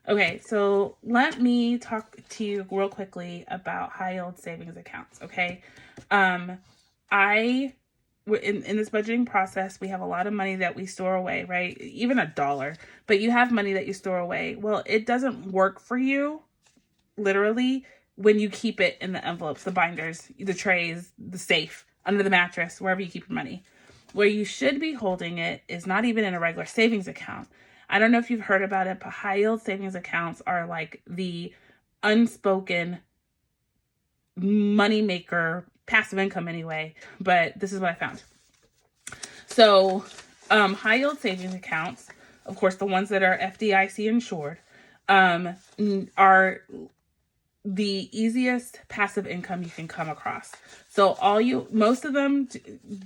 Okay, so let me talk to you real quickly about high yield savings accounts. Okay, I in this budgeting process, we have a lot of money that we store away, right? Even $1, but you have money that you store away. Well, it doesn't work for you literally when you keep it in the envelopes, the binders, the trays, the safe, under the mattress, wherever you keep your money. Where you should be holding it is not even in a regular savings account. I don't know if you've heard about it, but high yield savings accounts are like the unspoken money maker, passive income anyway. But this is what I found. So, high yield savings accounts, of course, the ones that are FDIC insured, are the easiest passive income you can come across. So most of them,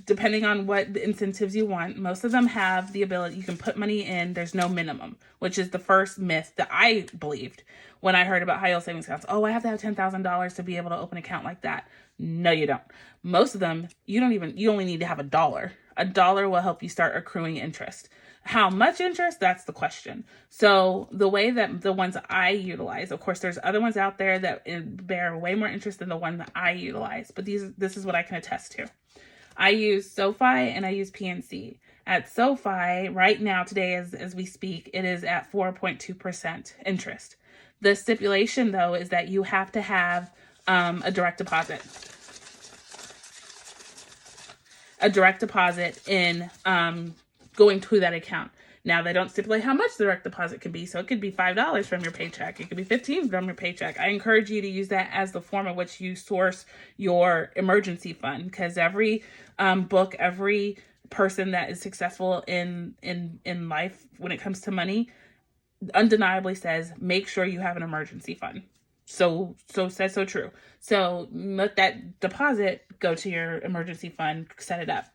depending on what the incentives you want, most of them have the ability, you can put money in, there's no minimum, which is the first myth that I believed when I heard about high yield savings accounts. Oh, I have to have $10,000 to be able to open an account like that. No, you don't. Most of them, you only need to have $1. $1 will help you start accruing interest. How much interest? That's the question. So the way that the ones I utilize, of course, there's other ones out there that bear way more interest than the one that I utilize, but this is what I can attest to. I use Sofi and I use PNC. At Sofi, right now, today, as we speak, it is at 4.2% interest. The stipulation, though, is that you have to have a direct deposit. A direct deposit in going to that account. Now, they don't stipulate how much the direct deposit can be, so it could be $5 from your paycheck. It could be $15 from your paycheck. I encourage you to use that as the form of which you source your emergency fund, because every book, every person that is successful in life when it comes to money undeniably says, make sure you have an emergency fund. So says so true. So let that deposit go to your emergency fund, set it up.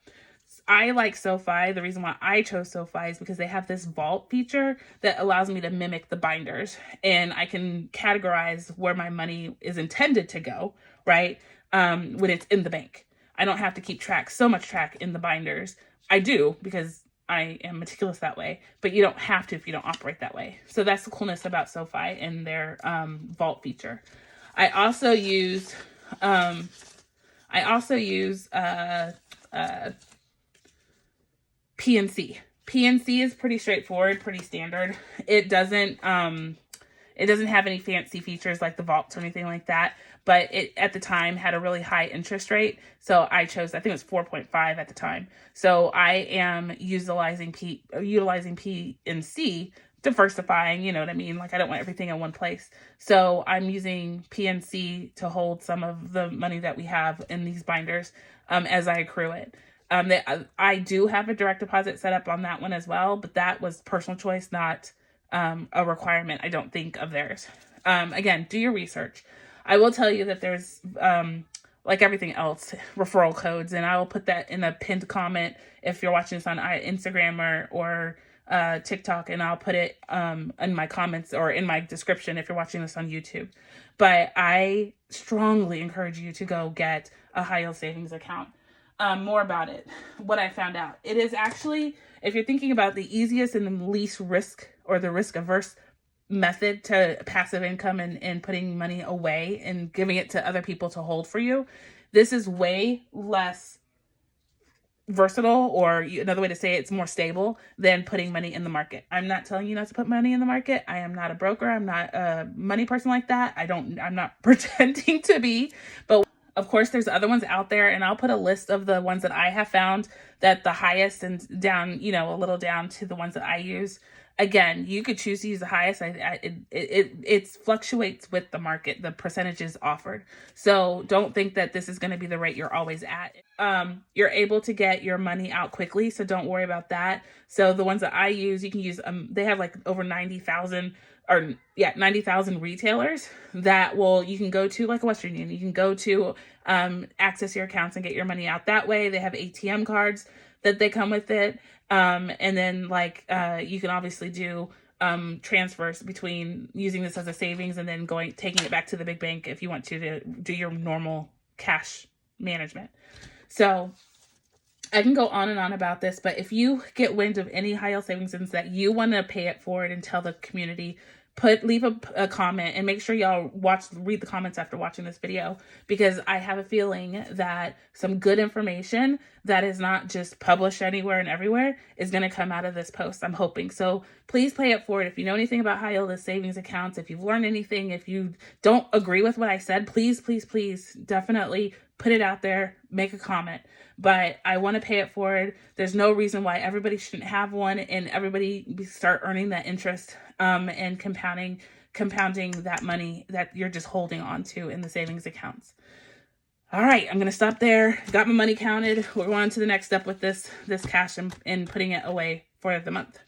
I like Sofi. The reason why I chose Sofi is because they have this vault feature that allows me to mimic the binders, and I can categorize where my money is intended to go, right? When it's in the bank. I don't have to keep so much track in the binders. I do because I am meticulous that way, but you don't have to if you don't operate that way. So that's the coolness about Sofi and their vault feature. I also use PNC. PNC is pretty straightforward, pretty standard. It doesn't have any fancy features like the vaults or anything like that, but it at the time had a really high interest rate. So I think it was 4.5 at the time. So I am utilizing PNC, diversifying, you know what I mean? Like I don't want everything in one place. So I'm using PNC to hold some of the money that we have in these binders as I accrue it. I do have a direct deposit set up on that one as well, but that was personal choice, not a requirement, I don't think, of theirs. Again, do your research. I will tell you that there's, like everything else, referral codes, and I will put that in a pinned comment if you're watching this on Instagram or TikTok, and I'll put it in my comments or in my description if you're watching this on YouTube. But I strongly encourage you to go get a high yield savings account. More about it, what I found out. It is actually, if you're thinking about the easiest and the least risk or the risk averse method to passive income and putting money away and giving it to other people to hold for you, this is way less versatile, or another way to say it's more stable than putting money in the market. I'm not telling you not to put money in the market. I am not a broker. I'm not a money person like that. I'm not pretending to be, but of course, there's other ones out there, and I'll put a list of the ones that I have found that the highest and down, a little down to the ones that I use. Again, you could choose to use the highest. It fluctuates with the market, the percentages offered. So don't think that this is going to be the rate you're always at. You're able to get your money out quickly, so don't worry about that. So the ones that I use, you can use, they have like over 90,000 retailers that you can go to, like a Western Union. You can go to access your accounts and get your money out that way. They have ATM cards that they come with it. And then you can obviously do transfers between using this as a savings and then taking it back to the big bank if you want to do your normal cash management. So I can go on and on about this, but if you get wind of any high yield savings that you want to pay it forward and tell the community, leave a comment, and make sure y'all read the comments after watching this video, because I have a feeling that some good information that is not just published anywhere and everywhere is going to come out of this post. I'm hoping. So please play it forward. If you know anything about high yield savings accounts, if you've learned anything, if you don't agree with what I said, please, please, please definitely put it out there, make a comment. But I want to pay it forward. There's no reason why everybody shouldn't have one, and everybody start earning that interest and compounding that money that you're just holding on to in the savings accounts. All right, I'm going to stop there. Got my money counted. We're going to the next step with this cash and putting it away for the month.